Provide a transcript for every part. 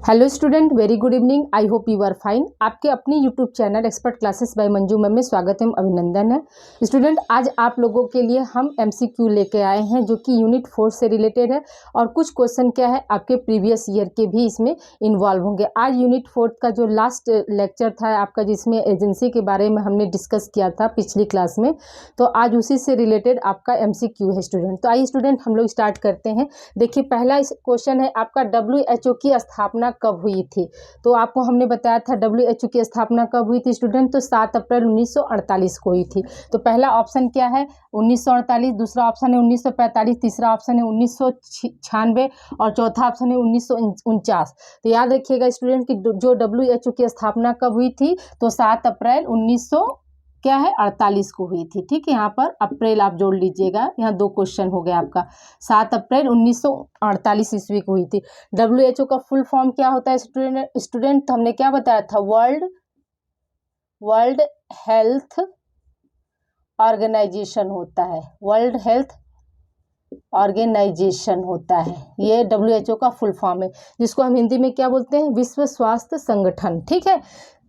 Hello student, very good evening. I hope you are fine. आपके अपनी YouTube channel expert classes by Manju ma'am में स्वागत है, अभिनंदन है। स्टूडेंट, आज आप लोगों के लिए हम एमसीक्यू लेके आए हैं जो कि यूनिट 4 से रिलेटेड है और कुछ क्वेश्चन क्या है आपके प्रीवियस ईयर के भी इसमें इन्वॉल्व होंगे। आज यूनिट 4 का जो लास्ट लेक्चर था आपका, जिसमें एजेंसी के बारे में हमने डिस्कस किया था पिछली क्लास में, तो आज उसी से रिलेटेड आपका एमसीक्यू है स्टूडेंट। तो आइए स्टूडेंट हम लोग स्टार्ट करते हैं। देखिए, पहला क्वेश्चन है आपका, WHO की स्थापना कब हुई थी। तो आपको हमने बताया था WHO की स्थापना कब हुई थी स्टूडेंट, तो 7 अप्रैल 1948 को हुई थी। तो पहला ऑप्शन क्या है 1948, दूसरा ऑप्शन है 1945, तीसरा ऑप्शन है 1996 और चौथा ऑप्शन है 1949। तो याद रखिएगा स्टूडेंट कि जो WHO की स्थापना कब हुई थी, तो 7 अप्रैल 48 को हुई थी। ठीक है, यहाँ पर अप्रैल आप जोड़ लीजिएगा, यहाँ दो क्वेश्चन हो गया आपका। 7 अप्रैल 1948 ईस्वी को हुई थी। WHO का फुल फॉर्म क्या होता है स्टूडेंट? हमने क्या बताया था, वर्ल्ड हेल्थ ऑर्गेनाइजेशन होता है। वर्ल्ड हेल्थ ऑर्गेनाइजेशन होता है, ये WHO का फुल फॉर्म है, जिसको हम हिंदी में क्या बोलते हैं, विश्व स्वास्थ्य संगठन। ठीक है।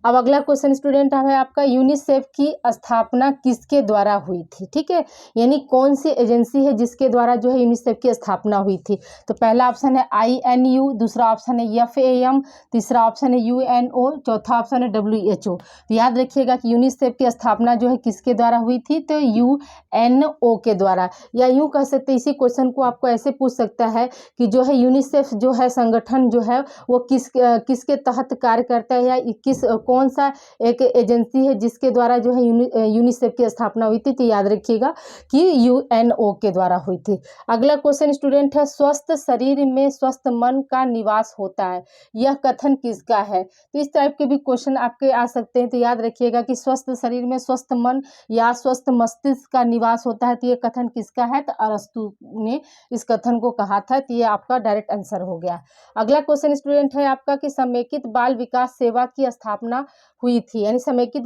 अब अगला क्वेश्चन स्टूडेंट है आपका, यूनिसेफ की स्थापना किसके द्वारा हुई थी। ठीक है, यानी कौन सी एजेंसी है जिसके द्वारा जो है यूनिसेफ की स्थापना हुई थी। तो पहला ऑप्शन है INU, दूसरा ऑप्शन है FAM, तीसरा ऑप्शन है UNO, चौथा ऑप्शन है WHO। तो याद रखिएगा कि यूनिसेफ की स्थापना जो है किसके द्वारा हुई थी, तो UNO के द्वारा। या यूँ कह सकते, इसी क्वेश्चन को आपको ऐसे पूछ सकता है कि जो है यूनिसेफ जो है संगठन जो है वो किसके तहत कार्य करता है, या कौन सा एक एजेंसी है जिसके द्वारा जो है यूनिसेफ की स्थापना हुई थी। तो याद रखिएगा कि UNO के द्वारा हुई थी। अगला क्वेश्चन स्टूडेंट है, स्वस्थ शरीर में स्वस्थ मन का निवास होता है, यह कथन किसका है। तो इस टाइप के भी क्वेश्चन आपके आ सकते हैं। तो याद रखिएगा कि स्वस्थ शरीर में स्वस्थ मन या स्वस्थ मस्तिष्क का निवास होता है, तो ये कथन किसका है, तो अरस्तु ने इस कथन को कहा था। तो ये आपका डायरेक्ट आंसर हो गया। अगला क्वेश्चन स्टूडेंट है आपका कि समेकित बाल विकास सेवा की स्थापना हुई थी, यानी समेकित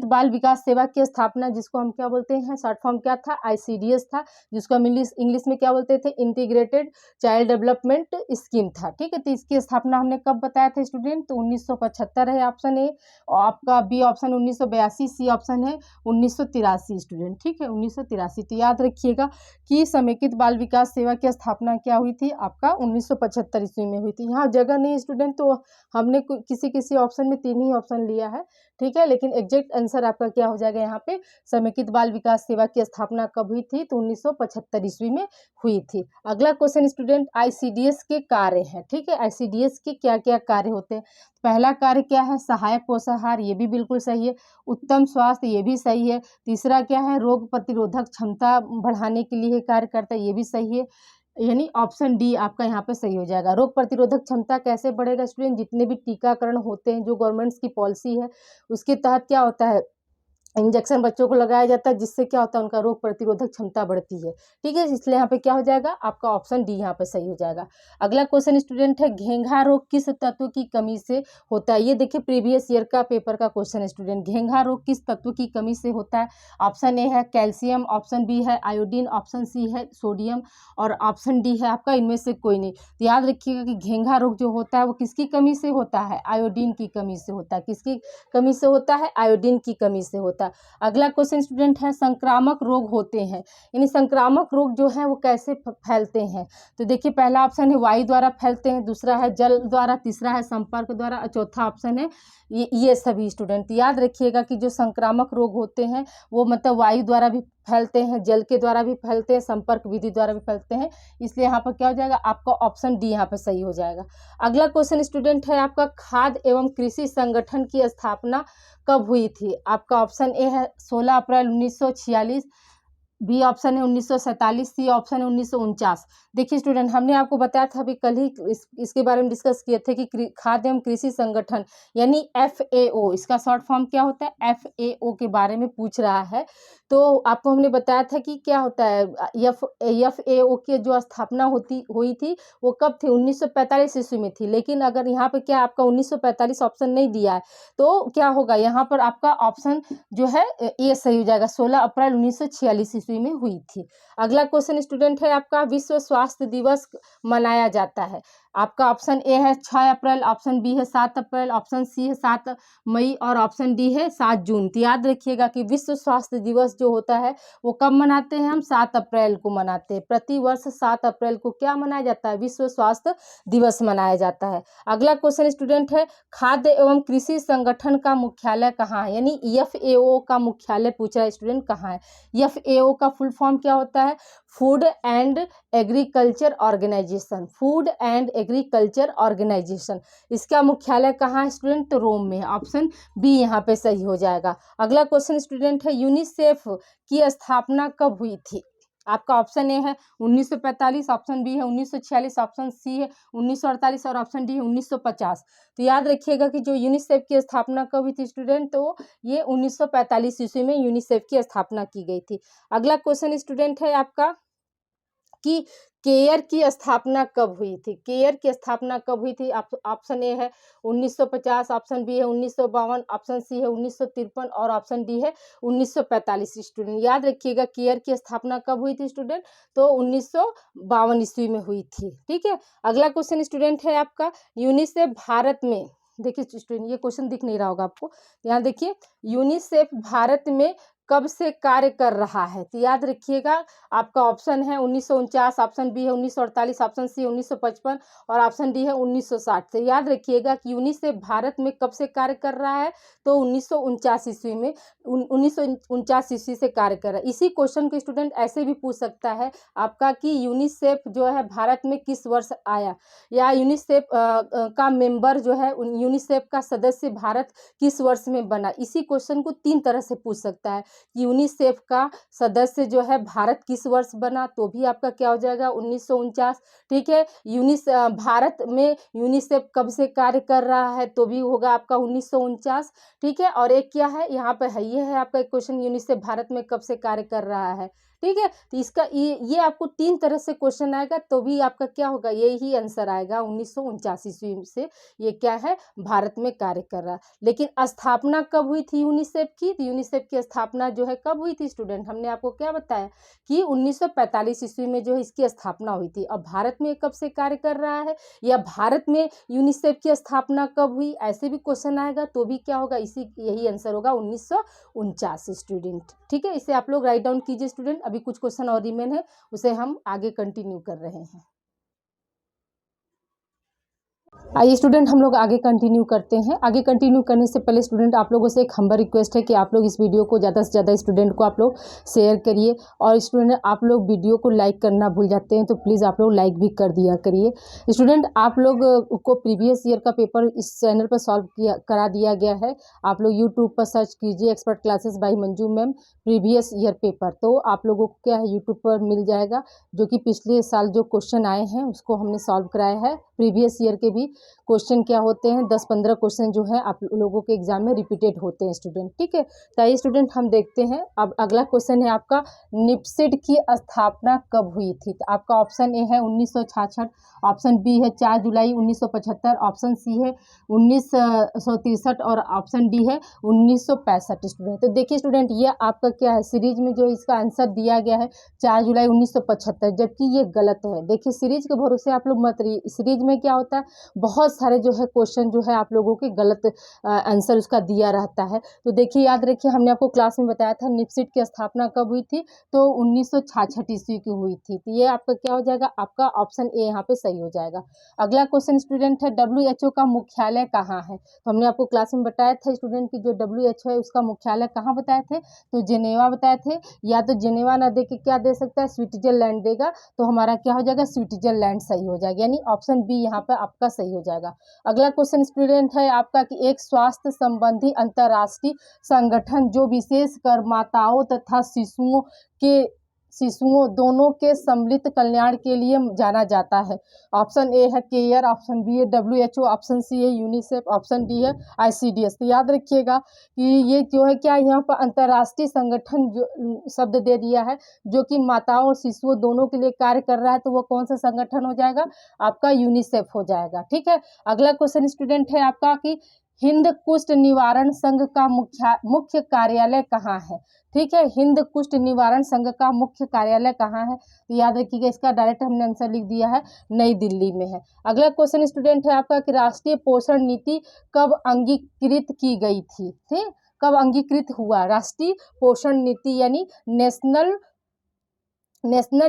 बाल विकास सेवा की स्थापना, जिसको हम क्या बोलते हैं, शॉर्ट फॉर्म क्या था, ICDS था, जिसको हम इंग्लिश में क्या बोलते थे, इंटीग्रेटेड चाइल्ड डेवलपमेंट स्कीम था। ठीक है, तो इसकी स्थापना हमने कब बताया था स्टूडेंट, तो 1975 है ऑप्शन ए, और आपका बी ऑप्शन 1982, सी ऑप्शन है 1983 स्टूडेंट। ठीक है, 1983। तो याद रखिएगा कि समेकित बाल विकास सेवा की स्थापना क्या हुई थी, आपका 1975 ईस्वी में हुई थी। यहाँ जगह नहीं स्टूडेंट, तो हमने किसी ऑप्शन में 3 ही ऑप्शन लिया है। ठीक है, लेकिन एग्जैक्ट आंसर आपका क्या हो जाएगा यहाँ पे, समेकित बाल विकास सेवा की स्थापना कब हुई थी, तो 1975 ईस्वी में हुई थी। अगला क्वेश्चन स्टूडेंट, ICDS के कार्य हैं। ठीक है, ICDS के क्या क्या कार्य होते हैं। पहला कार्य क्या है, सहायक पोषाहार, ये भी बिल्कुल सही है। उत्तम स्वास्थ्य, ये भी सही है। तीसरा क्या है, रोग प्रतिरोधक क्षमता बढ़ाने के लिए कार्य करता है, ये भी सही है। यानी ऑप्शन डी आपका यहाँ पे सही हो जाएगा। रोग प्रतिरोधक क्षमता कैसे बढ़ेगा स्टूडेंट, जितने भी टीकाकरण होते हैं, जो गवर्नमेंट्स की पॉलिसी है उसके तहत क्या होता है, इंजेक्शन बच्चों को लगाया जाता है, जिससे क्या होता है, उनका रोग प्रतिरोधक क्षमता बढ़ती है। ठीक है, इसलिए यहाँ पे क्या हो जाएगा, आपका ऑप्शन डी यहाँ पे सही हो जाएगा। अगला क्वेश्चन स्टूडेंट है, घेंघा रोग किस तत्व की कमी से होता है। ये देखिए प्रीवियस ईयर का पेपर का क्वेश्चन स्टूडेंट, घेंघा रोग किस तत्व की कमी से होता है। ऑप्शन ए है कैल्शियम, ऑप्शन बी है आयोडीन, ऑप्शन सी है सोडियम और ऑप्शन डी है आपका इनमें से कोई नहीं। तो याद रखिएगा कि घेंघा रोग जो होता है वो किसकी कमी से होता है, आयोडीन की कमी से होता है। किसकी कमी से होता है, आयोडीन की कमी से होता है। अगला क्वेश्चन स्टूडेंट है, संक्रामक रोग होते हैं, यानी संक्रामक रोग जो है वो कैसे फैलते हैं। तो देखिए पहला ऑप्शन है वायु द्वारा फैलते हैं, दूसरा है जल द्वारा, तीसरा है संपर्क द्वारा और चौथा ऑप्शन है ये सभी स्टूडेंट। याद रखिएगा कि जो संक्रामक रोग होते हैं वो मतलब वायु द्वारा भी फैलते हैं, जल के द्वारा भी फैलते हैं, संपर्क विधि द्वारा भी फैलते हैं। इसलिए यहाँ पर क्या हो जाएगा, आपका ऑप्शन डी यहाँ पर सही हो जाएगा। अगला क्वेश्चन स्टूडेंट है आपका, खाद्य एवं कृषि संगठन की स्थापना कब हुई थी। आपका ऑप्शन ए है 16 अप्रैल 1946, बी ऑप्शन है 1947, सी ऑप्शन है 1949। देखिए स्टूडेंट, हमने आपको बताया था अभी कल ही इसके बारे में डिस्कस किए थे कि खाद्य एवं कृषि संगठन यानी FAO, इसका शॉर्ट फॉर्म क्या होता है, FAO के बारे में पूछ रहा है। तो आपको हमने बताया था कि क्या होता है, FAO की जो स्थापना हुई थी वो कब थी, 1945 ईस्वी में थी। लेकिन अगर यहाँ पे क्या आपका 1945 ऑप्शन नहीं दिया है तो क्या होगा, यहाँ पर आपका ऑप्शन जो है ये सही हो जाएगा, 16 अप्रैल 1946 ईस्वी में हुई थी। अगला क्वेश्चन स्टूडेंट है आपका, विश्व स्वास्थ्य दिवस मनाया जाता है। आपका ऑप्शन ए है 6 अप्रैल, ऑप्शन बी है 7 अप्रैल, ऑप्शन सी है 7 मई और ऑप्शन डी है 7 जून। तो याद रखिएगा कि विश्व स्वास्थ्य दिवस जो होता है वो कब मनाते हैं हम? 7 अप्रैल को मनाते हैं। प्रतिवर्ष 7 अप्रैल को क्या मनाया जाता है? विश्व स्वास्थ्य दिवस मनाया जाता है। अगला क्वेश्चन स्टूडेंट है, खाद्य एवं कृषि संगठन का मुख्यालय कहाँ है? यानी FAO का मुख्यालय पूछ रहा है स्टूडेंट, कहाँ है? FAO का फुल फॉर्म क्या होता है? Food and agriculture organisation. Food and agriculture organisation, इसका मुख्यालय कहाँ है स्टूडेंट? तो रोम में। ऑप्शन बी यहाँ पे सही हो जाएगा। अगला क्वेश्चन स्टूडेंट है, यूनिसेफ की स्थापना कब हुई थी? आपका ऑप्शन ए है 1945, ऑप्शन बी है 1946, ऑप्शन सी है 1948 और ऑप्शन डी है 1950। तो याद रखिएगा कि जो यूनिसेफ की स्थापना कब हुई थी स्टूडेंट? तो ये 1945 ईस्वी में यूनिसेफ की स्थापना की गई थी। अगला क्वेश्चन स्टूडेंट है आपका कि केयर की स्थापना कब हुई थी? केयर की स्थापना कब हुई थी? ऑप्शन ए है 1950, ऑप्शन बी है 1952, ऑप्शन सी है 1953 और ऑप्शन डी है 1945। स्टूडेंट याद रखिएगा केयर की स्थापना कब हुई थी स्टूडेंट? तो 1952 ईस्वी में हुई थी। ठीक है। अगला क्वेश्चन स्टूडेंट है आपका, यूनिसेफ भारत में, देखिए स्टूडेंट ये क्वेश्चन दिख नहीं रहा होगा आपको, यहाँ देखिए, यूनिसेफ भारत में कब से कार्य कर रहा है? तो याद रखिएगा आपका ऑप्शन है 1949, ऑप्शन बी है 1948, ऑप्शन सी 1955 और ऑप्शन डी है 1960। तो याद रखिएगा कि यूनिसेफ भारत में कब से कार्य कर रहा है? तो 1949 ईस्वी में, 1949 ईस्वी से कार्य कर रहा है। इसी क्वेश्चन को स्टूडेंट ऐसे भी पूछ सकता है आपका कि यूनिसेफ जो है भारत में किस वर्ष आया, या यूनिसेफ का मेंबर जो है, यूनिसेफ का सदस्य भारत किस वर्ष में बना। इसी क्वेश्चन को 3 तरह से पूछ सकता है। यूनिसेफ का सदस्य जो है भारत किस वर्ष बना, तो भी आपका क्या हो जाएगा? 1949। ठीक है। भारत में यूनिसेफ कब से कार्य कर रहा है, तो भी होगा आपका 1949। ठीक है। और एक क्या है यहाँ पे है, ये है आपका एक क्वेश्चन, यूनिसेफ भारत में कब से कार्य कर रहा है। ठीक है। तो इसका ये आपको 3 तरह से क्वेश्चन आएगा, तो भी आपका क्या होगा? यही आंसर आएगा 1949 ईस्वी से ये क्या है? भारत में कार्य कर रहा है। लेकिन स्थापना कब हुई थी यूनिसेफ की? तो यूनिसेफ की स्थापना जो है कब हुई थी स्टूडेंट? हमने आपको क्या बताया कि 1945 ईस्वी में जो है इसकी स्थापना हुई थी। अब भारत में कब से कार्य कर रहा है, या भारत में यूनिसेफ की स्थापना कब हुई, ऐसे भी क्वेश्चन आएगा, तो भी क्या होगा? यही आंसर होगा 1949 स्टूडेंट। ठीक है। इसे आप लोग राइट डाउन कीजिए स्टूडेंट। अभी कुछ क्वेश्चन और रिमेन है, उसे हम आगे कंटिन्यू कर रहे हैं। आइए स्टूडेंट हम लोग आगे कंटिन्यू करते हैं। आगे कंटिन्यू करने से पहले स्टूडेंट आप लोगों से एक हम्बल रिक्वेस्ट है कि आप लोग इस वीडियो को ज़्यादा से ज़्यादा स्टूडेंट को आप लोग शेयर करिए, और स्टूडेंट आप लोग वीडियो को लाइक करना भूल जाते हैं, तो प्लीज़ आप लोग लाइक भी कर दिया करिए। स्टूडेंट आप लोग को प्रीवियस ईयर का पेपर इस चैनल पर सॉल्व करा दिया गया है। आप लोग यूट्यूब पर सर्च कीजिए expert classes by Manju ma'am previous year paper, तो आप लोगों को क्या है यूट्यूब पर मिल जाएगा, जो कि पिछले साल जो क्वेश्चन आए हैं उसको हमने सॉल्व कराया है। प्रीवियस ईयर के भी क्वेश्चन क्या होते हैं, 10-15 क्वेश्चन जो है आप लोगों के एग्जाम में रिपीटेड होते हैं स्टूडेंट। ठीक है। तो ये स्टूडेंट हम देखते हैं। अब अगला क्वेश्चन है आपका, निप्सिड की स्थापना कब हुई थी? तो आपका ऑप्शन ए है 1966, ऑप्शन बी है 4 जुलाई 1975, ऑप्शन सी है 1963 और ऑप्शन डी है 1965 स्टूडेंट। तो देखिए स्टूडेंट ये आपका क्या है, सीरीज में जो इसका आंसर दिया गया है 4 जुलाई 1975, जबकि ये गलत है। देखिए सीरीज के भरोसे आप लोग मत रहिए। सीरीज में क्या होता है, बहुत सारे जो है क्वेश्चन जो है आप लोगों के गलत आंसर उसका दिया रहता है। तो देखिए याद रखिए, हमने आपको क्लास में बताया था निप्सिड की स्थापना कब हुई थी, तो 1966 ईस्वी की हुई थी। तो ये आपका क्या हो जाएगा, आपका ऑप्शन ए यहाँ पे सही हो जाएगा। अगला क्वेश्चन स्टूडेंट है, WHO का मुख्यालय कहाँ है? तो हमने आपको क्लास में बताया था स्टूडेंट की जो WHO है उसका मुख्यालय कहाँ बताए थे, तो जेनेवा बताए थे। या तो जेनेवा ना दे के क्या दे सकता है, स्विट्जरलैंड देगा, तो हमारा क्या हो जाएगा, स्विट्जरलैंड सही हो जाएगा, यानी ऑप्शन बी यहाँ पर आपका सही हो जाएगा। अगला क्वेश्चन स्टूडेंट है आपका कि एक स्वास्थ्य संबंधी अंतर्राष्ट्रीय संगठन जो विशेषकर माताओं तथा शिशुओं दोनों के सम्मिलित कल्याण के लिए जाना जाता है। ऑप्शन ए है केयर, ऑप्शन बी है WHO, ऑप्शन सी है यूनिसेफ, ऑप्शन डी है ICDS। तो याद रखिएगा कि ये जो है क्या, यहाँ पर अंतर्राष्ट्रीय संगठन जो शब्द दे दिया है जो कि माताओं और शिशुओं दोनों के लिए कार्य कर रहा है, तो वो कौन सा संगठन हो जाएगा, आपका यूनिसेफ हो जाएगा। ठीक है। अगला क्वेश्चन स्टूडेंट है आपका कि हिंद कुष्ठ निवारण संघ का मुख्य कार्यालय कहाँ है? ठीक है, हिंद कुष्ठ निवारण संघ का मुख्य कार्यालय कहाँ है? तो याद रखिएगा, इसका डायरेक्ट हमने आंसर लिख दिया है, नई दिल्ली में है। अगला क्वेश्चन स्टूडेंट है आपका कि राष्ट्रीय पोषण नीति कब अंगीकृत की गई थी? ठीक, कब अंगीकृत हुआ राष्ट्रीय पोषण नीति, यानी नेशनल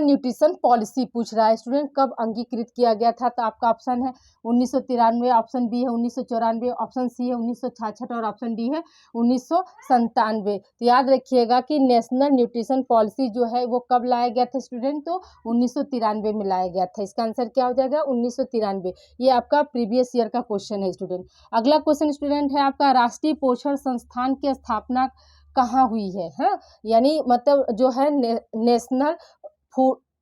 न्यूट्रिशन पॉलिसी पूछ रहा है स्टूडेंट, कब अंगीकृत किया गया था? तो आपका ऑप्शन है 1993, ऑप्शन बी है 1994, ऑप्शन सी है 1966 और ऑप्शन डी है 1997। तो याद रखिएगा कि नेशनल न्यूट्रिशन पॉलिसी जो है वो कब लाया गया था स्टूडेंट? तो 1993 में लाया गया था। इसका आंसर क्या हो जाएगा? 1993। ये आपका प्रीवियस ईयर का क्वेश्चन है स्टूडेंट। अगला क्वेश्चन स्टूडेंट है आपका राष्ट्रीय पोषण संस्थान की स्थापना कहाँ हुई है? हाँ, यानी मतलब जो है नेशनल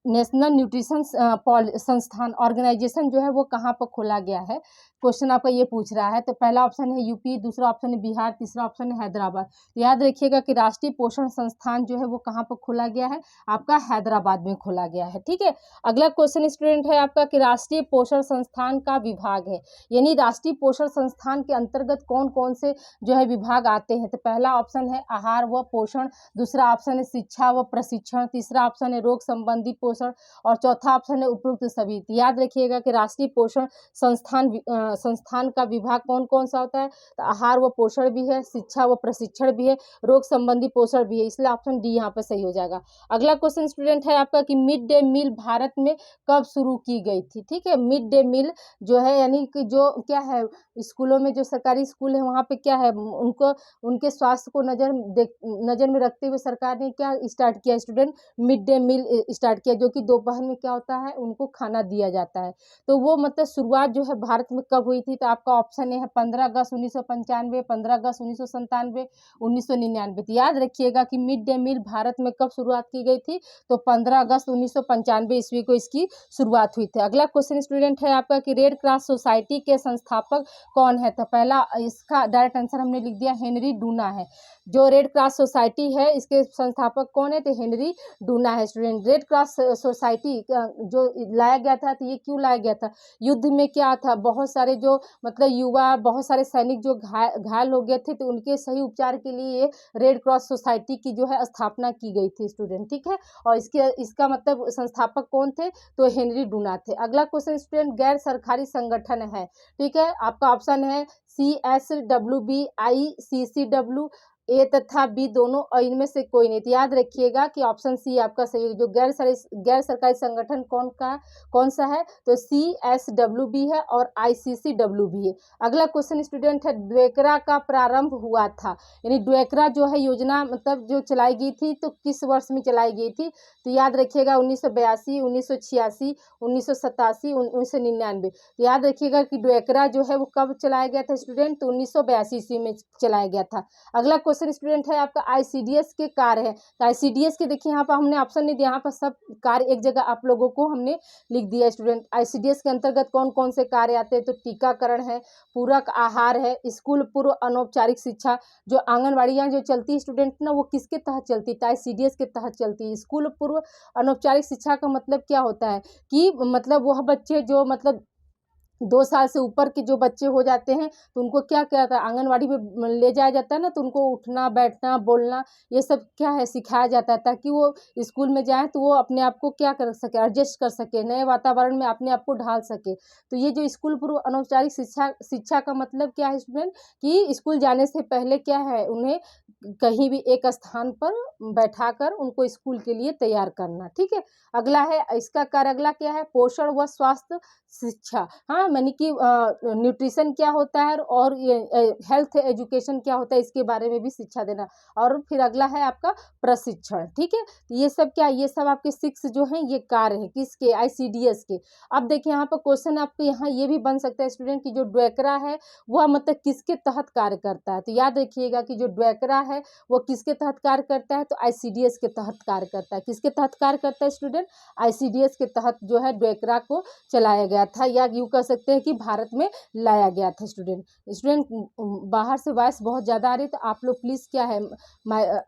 नेशनल न्यूट्रिशन संस्थान ऑर्गेनाइजेशन जो है वो कहाँ पर खोला गया है? क्वेश्चन आपका ये पूछ रहा है। तो पहला ऑप्शन है यूपी, दूसरा ऑप्शन है बिहार, तीसरा ऑप्शन है हैदराबाद। तो याद रखिएगा कि राष्ट्रीय पोषण संस्थान जो है वो कहाँ पर खोला गया है? आपका हैदराबाद में खोला गया है। ठीक है, अगला क्वेश्चन स्टूडेंट है आपका कि राष्ट्रीय पोषण संस्थान का विभाग है, यानी राष्ट्रीय पोषण संस्थान के अंतर्गत कौन कौन से जो है विभाग आते हैं? तो पहला ऑप्शन है आहार व पोषण, दूसरा ऑप्शन है शिक्षा व प्रशिक्षण, तीसरा ऑप्शन है रोग संबंधी पोषण और चौथा ऑप्शन है उपरोक्त सभी। तो याद रखिएगा कि राष्ट्रीय पोषण संस्थान का विभाग कौन कौन सा होता है? तो आहार व पोषण भी है, शिक्षा व प्रशिक्षण भी है, रोग संबंधी पोषण भी है, इसलिए ऑप्शन डी यहाँ पर सही हो जाएगा। अगला क्वेश्चन स्टूडेंट है आपका कि मिड डे मील भारत में कब शुरू की गई थी? ठीक है, मिड डे मील जो है यानी कि जो क्या है, स्कूलों में जो सरकारी स्कूल है वहाँ पे क्या है, उनको उनके स्वास्थ्य को नज़र में रखते हुए सरकार ने क्या स्टार्ट किया student? Mid day meal start किया, जो कि दोपहर में क्या होता है, उनको खाना दिया जाता है। तो वो मतलब शुरुआत जो है भारत में कब हुई थी? तो आपका ऑप्शन है 15 अगस्त 1995, 15 अगस्त 1997, 1999। तो याद रखिएगा कि मिड डे मील भारत में कब शुरुआत की गई थी? तो 15 अगस्त 1995 ईस्वी को इसकी शुरुआत हुई थी। अगला क्वेश्चन स्टूडेंट है आपका कि रेड क्रॉस सोसाइटी के संस्थापक कौन है? तो पहला इसका डायरेक्ट आंसर हमने लिख दिया, हेनरी डूना है। जो रेड क्रॉस सोसाइटी है इसके संस्थापक कौन है? तो हेनरी डूना है स्टूडेंट। रेड क्रॉस सोसाइटी जो लाया गया था, तो ये क्यों लाया गया था? युद्ध में क्या था, बहुत सारे जो मतलब युवा, बहुत सारे सैनिक जो घायल हो गए थे, तो उनके सही उपचार के लिए रेड क्रॉस सोसाइटी की जो है स्थापना की गई थी स्टूडेंट। ठीक है, और इसका मतलब संस्थापक कौन थे? तो हेनरी डूना थे। अगला क्वेश्चन स्टूडेंट, गैर सरकारी संगठन है। ठीक है, आपका ऑप्शन है CSWB, ICCW, ए तथा बी दोनों और इनमें से कोई नहीं। तो याद रखिएगा कि ऑप्शन सी आपका सही है। जो गैर सरकारी संगठन कौन सा है? तो CSWB है और ICCW है। अगला क्वेश्चन स्टूडेंट है, ड्वेकरा का प्रारंभ हुआ था, यानी ड्वेकरा जो है योजना मतलब जो चलाई गई थी, तो किस वर्ष में चलाई गई थी? तो याद रखिएगा 1982, 1986, 1987, 1999। तो याद रखिएगा कि ड्वेकरा जो है वो कब चलाया गया था स्टूडेंट? तो 1982 ईस्वी में चलाया गया था। अगला क्वेश्चन स्टूडेंट है आपका ICDS के कार्य है। तो ICDS के देखिए यहाँ पर हमने ऑप्शन नहीं दिया, यहाँ पर सब कार्य एक जगह आप लोगों को हमने लिख दिया स्टूडेंट। ICDS के अंतर्गत कौन कौन से कार्य आते हैं? तो टीकाकरण है, पूरक आहार है, स्कूल पूर्व अनौपचारिक शिक्षा, जो आंगनबाड़ियाँ जो चलती है स्टूडेंट ना, वो किसके तहत चलती है? ICDS के तहत चलती है। स्कूल पूर्व अनौपचारिक शिक्षा का मतलब क्या होता है कि मतलब वह बच्चे जो मतलब 2 साल से ऊपर के जो बच्चे हो जाते हैं, तो उनको क्या कहता है, आंगनबाड़ी में ले जाया जाता है ना, तो उनको उठना बैठना बोलना ये सब क्या है सिखाया जाता है, ताकि वो स्कूल में जाएँ तो वो अपने आप को क्या कर सके, एडजस्ट कर सके, नए वातावरण में अपने आप को ढाल सके। तो ये जो स्कूल पूर्व अनौपचारिक शिक्षा का मतलब क्या है स्टूडेंट, कि स्कूल जाने से पहले क्या है, उन्हें कहीं भी एक स्थान पर बैठाकर उनको स्कूल के लिए तैयार करना। ठीक है, अगला है इसका कार्य, अगला क्या है? पोषण व स्वास्थ्य शिक्षा। हाँ, यानी कि न्यूट्रिशन क्या होता है और ये हेल्थ एजुकेशन क्या होता है, इसके बारे में भी शिक्षा देना। और फिर अगला है आपका प्रशिक्षण। ठीक है, तो ये सब क्या, ये सब आपके 6 जो हैं ये कार्य हैं किसके? ICDS के। अब देखिए यहाँ पर क्वेश्चन आपके यहाँ ये भी बन सकता है स्टूडेंट कि जो ड्वेकरा है वह मतलब किसके तहत कार्य करता है? तो याद रखिएगा कि जो ड्वेकरा है वो किसके तहत कार्य करता है? तो ICDS के तहत कार्य करता है। किसके तहत कार्य करता है स्टूडेंट? ICDS के तहत जो है ड्वेकरा को चलाया गया गया था, या यूँ कह सकते हैं कि भारत में लाया गया था। स्टूडेंट बाहर से वॉइस बहुत ज़्यादा आ रही है, तो आप लोग प्लीज़ क्या है,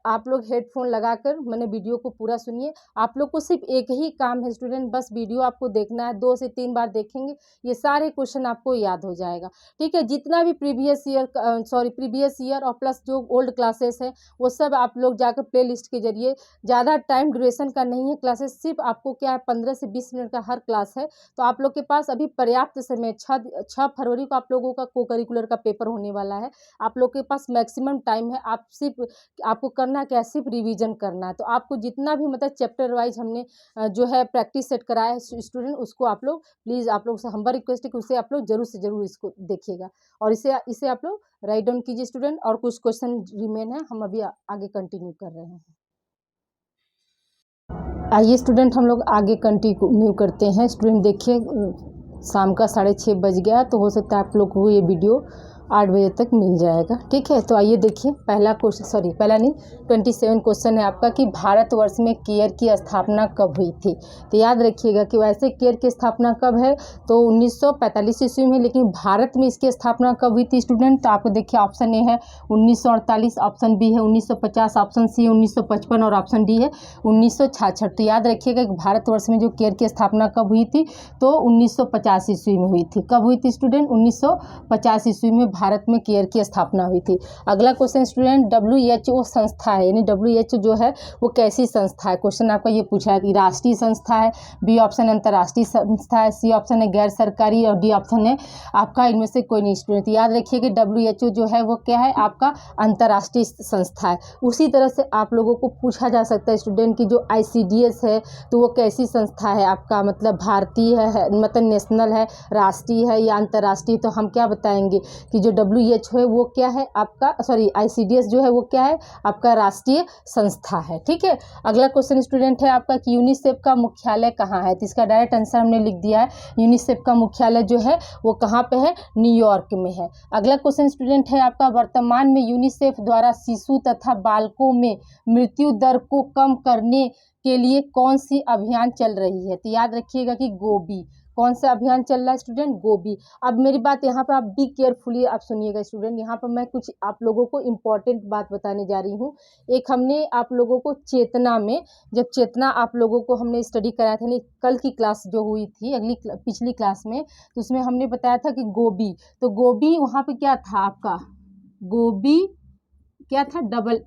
आप लोग हेडफोन लगाकर मैंने वीडियो को पूरा सुनिए। आप लोग को सिर्फ एक ही काम है स्टूडेंट, बस वीडियो आपको देखना है, 2 से 3 बार देखेंगे ये सारे क्वेश्चन आपको याद हो जाएगा, ठीक है। जितना भी प्रीवियस ईयर और प्लस जो ओल्ड क्लासेस है वो सब आप लोग जाकर प्ले लिस्ट के जरिए, ज़्यादा टाइम ड्यूरेशन का नहीं है क्लासेस, सिर्फ आपको क्या है 15 से 20 मिनट का हर क्लास है। तो आप लोग के पास अभी पर्याप्त समय, 6 फरवरी को आप लोगों का को करिकुलर का पेपर होने वाला है। आप लोग के पास मैक्सिमम टाइम है, आप सिर्फ आपको करना क्या है, सिर्फ रिवीजन करना है। तो आपको जितना भी मतलब चैप्टर वाइज हमने जो है प्रैक्टिस सेट कराया है स्टूडेंट, उसको आप लोग प्लीज़, आप लोग से हम्बल रिक्वेस्ट है कि उसे आप लोग जरूर से जरूर इसको देखिएगा, और इसे आप लोग राइट डाउन कीजिए स्टूडेंट। और कुछ क्वेश्चन रिमेन है, हम अभी आगे कंटिन्यू कर रहे हैं। आइए स्टूडेंट हम लोग आगे कंटिन्यू करते हैं। स्टूडेंट देखिए, शाम का 6:30 बज गया, तो हो सकता है आप लोग को ये वीडियो 8 बजे तक मिल जाएगा, ठीक है। तो आइए देखिए, पहला क्वेश्चन, पहला नहीं 27 क्वेश्चन है आपका कि भारतवर्ष में केयर की स्थापना कब हुई थी। तो याद रखिएगा कि वैसे केयर की स्थापना कब है, तो 1945 ईस्वी में, लेकिन भारत में इसकी स्थापना कब हुई थी स्टूडेंट। तो आपको देखिए ऑप्शन ए है 1948, ऑप्शन बी है 1950, ऑप्शन सी है 1955 और ऑप्शन डी है 1966। तो याद रखिएगा कि भारतवर्ष में जो केयर की स्थापना कब हुई थी, तो 1950 ईस्वी में हुई थी। कब हुई थी स्टूडेंट, 1950 ईस्वी में भारत में केयर की स्थापना हुई थी। अगला क्वेश्चन स्टूडेंट, WHO संस्था है, यानी WHO जो है वो कैसी संस्था है। क्वेश्चन आपका ये पूछा है कि राष्ट्रीय संस्था है, बी ऑप्शन अंतर्राष्ट्रीय संस्था है, सी ऑप्शन है गैर सरकारी, और डी ऑप्शन है आपका इनमें से कोई नहीं स्टूडेंट। याद रखिए कि WHO जो है वो क्या है, आपका अंतर्राष्ट्रीय संस्था है। उसी तरह से आप लोगों को पूछा जा सकता है स्टूडेंट की जो ICDS है, तो वो कैसी संस्था है आपका, मतलब भारतीय है, मतलब नेशनल है, राष्ट्रीय है या अंतर्राष्ट्रीय। तो हम क्या बताएंगे कि जो WHO है वो क्या है आपका, ICDS जो है वो क्या है आपका राष्ट्रीय संस्था है, ठीक है। अगला क्वेश्चन स्टूडेंट है आपका कि यूनिसेफ का मुख्यालय कहाँ है। तो इसका डायरेक्ट आंसर हमने लिख दिया है, यूनिसेफ का मुख्यालय जो है वो कहाँ पे है, न्यूयॉर्क में है। अगला क्वेश्चन स्टूडेंट है आपका, वर्तमान में यूनिसेफ द्वारा शिशु तथा बालकों में मृत्यु दर को कम करने के लिए कौन सी अभियान चल रही है। तो याद रखिएगा कि गोबी, कौन सा अभियान चल रहा है स्टूडेंट, गोबी। अब मेरी बात यहाँ पे आप बी केयरफुली आप सुनिएगा स्टूडेंट, यहाँ पर मैं कुछ आप लोगों को इम्पोर्टेंट बात बताने जा रही हूँ। एक हमने आप लोगों को चेतना में, जब चेतना आप लोगों को हमने स्टडी कराया था, नहीं कल की क्लास जो हुई थी पिछली क्लास में, तो उसमें हमने बताया था कि गोबी, तो गोबी वहाँ पे क्या था आपका, गोबी क्या था,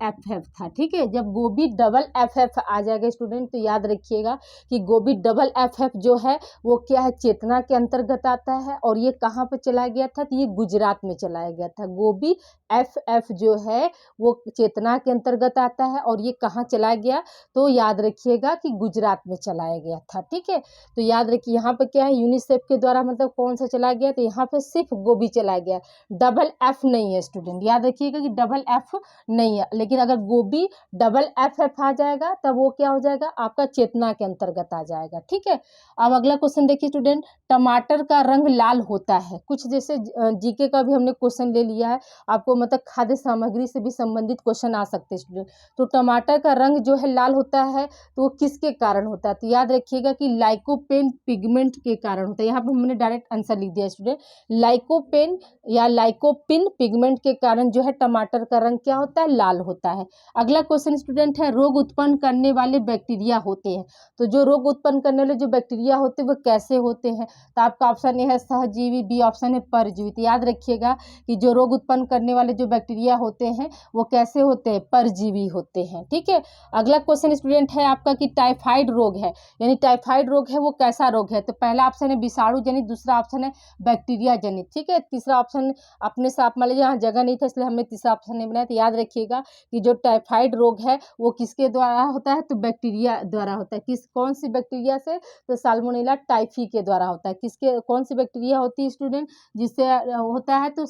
FFF था, ठीक है। जब गोबी FFF आ जाएगा स्टूडेंट, तो याद रखिएगा कि गोबी FFF जो है वो क्या है, चेतना के अंतर्गत आता है, और ये कहाँ पर चला गया था, तो ये गुजरात में चलाया गया था। गोबी FF जो है वो चेतना के अंतर्गत आता है, और ये कहाँ चला गया, तो याद रखिएगा कि गुजरात में चलाया गया था, ठीक है। तो याद रखिए यहाँ पर क्या है, यूनिसेफ के द्वारा मतलब कौन सा चला गया, तो यहाँ पर सिर्फ गोबी चला गया, FF नहीं है स्टूडेंट। याद रखिएगा कि FF नहीं है, लेकिन अगर गोबी FF आ जाएगा तब वो क्या हो जाएगा, आपका चेतना के अंतर्गत आ जाएगा, ठीक है। अब अगला क्वेश्चन देखिए स्टूडेंट, टमाटर का रंग लाल होता है, कुछ जैसे जीके का भी हमने क्वेश्चन ले लिया है, आपको मतलब खाद्य सामग्री से भी संबंधित क्वेश्चन आ सकते हैं स्टूडेंट। तो टमाटर का रंग जो है लाल होता है, तो वो किसके कारण होता है, तो याद रखिएगा कि लाइकोपेन पिगमेंट के कारण होता है। यहाँ पर हमने डायरेक्ट आंसर लिख दिया स्टूडेंट, लाइकोपेन या लाइकोपिन पिगमेंट के कारण जो है टमाटर का रंग क्या होता है, लाल होता है। अगला क्वेश्चन स्टूडेंट है, रोग उत्पन्न करने वाले बैक्टीरिया होते हैं, तो जो रोग उत्पन्न करने वाले जो बैक्टीरिया होते हैं वो कैसे होते हैं। तो आपका ऑप्शन ए है सहजीवी, बी ऑप्शन है परजीवी। तो याद रखिएगा कि जो रोग उत्पन्न करने वाले जो बैक्टीरिया होते हैं वो कैसे होते हैं, परजीवी होते हैं, ठीक है। अगला क्वेश्चन स्टूडेंट है आपका कि टाइफाइड रोग है, यानी टाइफाइड रोग है वो कैसा रोग है। तो पहला ऑप्शन है विषाणु जनित, दूसरा ऑप्शन है बैक्टीरिया जनित, ठीक है। तीसरा ऑप्शन अपने से आप मान लीजिए यहाँ जगह नहीं था इसलिए हमने तीसरा ऑप्शन नहीं बनाया। तो याद रखिएगा कि जो टाइफाइड रोग है वो किसके द्वारा होता है, तो बैक्टीरिया द्वारा होता है। कौन सी बैक्टीरिया से, तो साल्मोनेला टाइफी के द्वारा होता है। कौन सी बैक्टीरिया होती है स्टूडेंट जिससे होता है, तो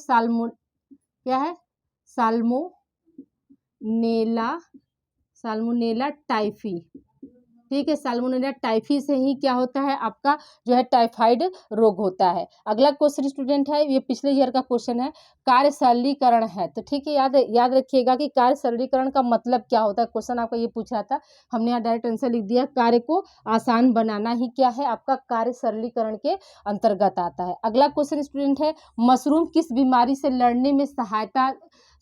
क्या है, साल्मोनेला टाइफी, ठीक है, साल्मोनेला टाइफी से ही क्या होता है आपका जो है टाइफाइड रोग होता है। अगला क्वेश्चन स्टूडेंट है, ये पिछले ईयर का क्वेश्चन है, कार्य सरलीकरण है। तो ठीक है, याद रखिएगा कि कार्य सरलीकरण का मतलब क्या होता है। क्वेश्चन आपका ये पूछा था, हमने यहाँ डायरेक्ट आंसर लिख दिया, कार्य को आसान बनाना ही क्या है आपका कार्य सरलीकरण के अंतर्गत आता है। अगला क्वेश्चन स्टूडेंट है, मशरूम किस बीमारी से लड़ने में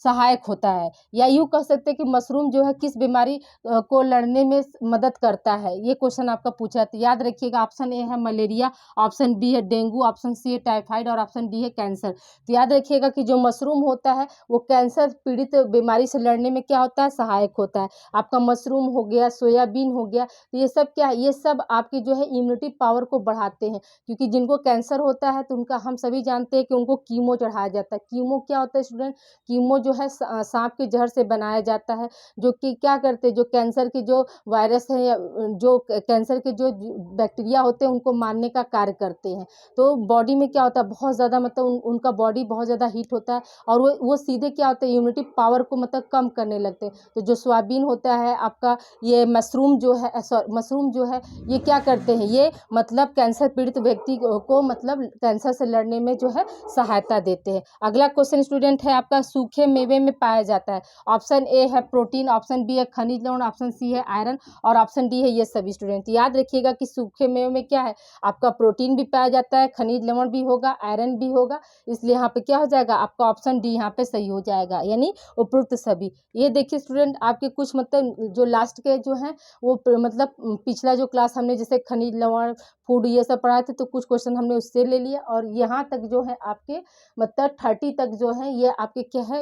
सहायक होता है, या यूँ कह सकते हैं कि मशरूम जो है किस बीमारी को लड़ने में मदद करता है। ये क्वेश्चन आपका पूछा है। तो याद रखिएगा, ऑप्शन ए है मलेरिया, ऑप्शन बी है डेंगू, ऑप्शन सी है टाइफाइड और ऑप्शन डी है कैंसर। तो याद रखिएगा कि जो मशरूम होता है वो कैंसर पीड़ित बीमारी से लड़ने में क्या होता है, सहायक होता है। आपका मशरूम हो गया, सोयाबीन हो गया, तो ये सब क्या है, ये सब आपकी जो है इम्यूनिटी पावर को बढ़ाते हैं। क्योंकि जिनको कैंसर होता है तो उनका हम सभी जानते हैं कि उनको कीमो चढ़ाया जाता है। कीमो क्या होता है स्टूडेंट, कीमो जो है सांप के जहर से बनाया जाता है, जो कि क्या करते हैं, जो कैंसर की जो वायरस है या जो कैंसर के जो बैक्टीरिया होते हैं उनको मारने का कार्य करते हैं। तो बॉडी में क्या होता है, बहुत ज़्यादा मतलब उनका बॉडी बहुत ज़्यादा हीट होता है और वो सीधे क्या होता है, इम्यूनिटी पावर को मतलब कम करने लगते हैं। तो जो सोयाबीन होता है आपका, ये मशरूम जो है मशरूम जो है ये क्या करते हैं, ये मतलब कैंसर पीड़ित व्यक्ति को मतलब कैंसर से लड़ने में जो है सहायता देते हैं। अगला क्वेश्चन स्टूडेंट है आपका, सूखे मेवे में पाया जाता है। ऑप्शन ए है प्रोटीन, ऑप्शन बी है खनिज लवण, ऑप्शन सी है आयरन और ऑप्शन डी है ये सभी। स्टूडेंट याद रखिएगा कि सूखे मेवे में क्या है, आपका प्रोटीन भी पाया जाता है, खनिज लवण भी होगा, आयरन भी होगा, इसलिए यहाँ पे क्या हो जाएगा आपका ऑप्शन डी यहाँ पे सही हो जाएगा, यानी उपरोक्त सभी। ये देखिए स्टूडेंट, आपके कुछ मतलब जो लास्ट के जो हैं वो मतलब पिछला जो क्लास हमने जैसे खनिज लवण फूड ये सब पढ़ाए थे, तो कुछ क्वेश्चन हमने उससे ले लिया और यहाँ तक जो है आपके मतलब 30 तक जो है ये आपके क्या है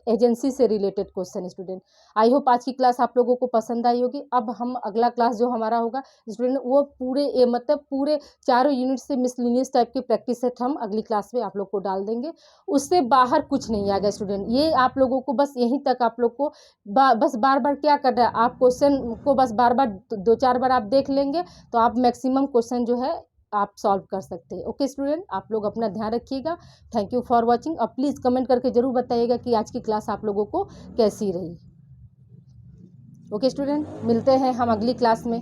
एजेंसी से related question. Student I hope आज की क्लास आप लोगों को पसंद आई होगी। अब हम अगला क्लास जो हमारा होगा स्टूडेंट, वो पूरे मतलब पूरे चारों यूनिट से मिसलिनियस टाइप की प्रैक्टिस सेट हम अगली क्लास में आप लोग को डाल देंगे। उससे बाहर कुछ नहीं आएगा स्टूडेंट, ये आप लोगों को बस यहीं तक आप लोग को बस बार बार क्या करना है, आप क्वेश्चन को बस बार बार 2-4 बार आप देख लेंगे तो आप मैक्सिमम क्वेश्चन जो है आप सॉल्व कर सकते हैं। ओके स्टूडेंट, आप लोग अपना ध्यान रखिएगा। Thank you for watching. और प्लीज़ कमेंट करके ज़रूर बताइएगा कि आज की क्लास आप लोगों को कैसी रही। ओके स्टूडेंट, मिलते हैं हम अगली क्लास में।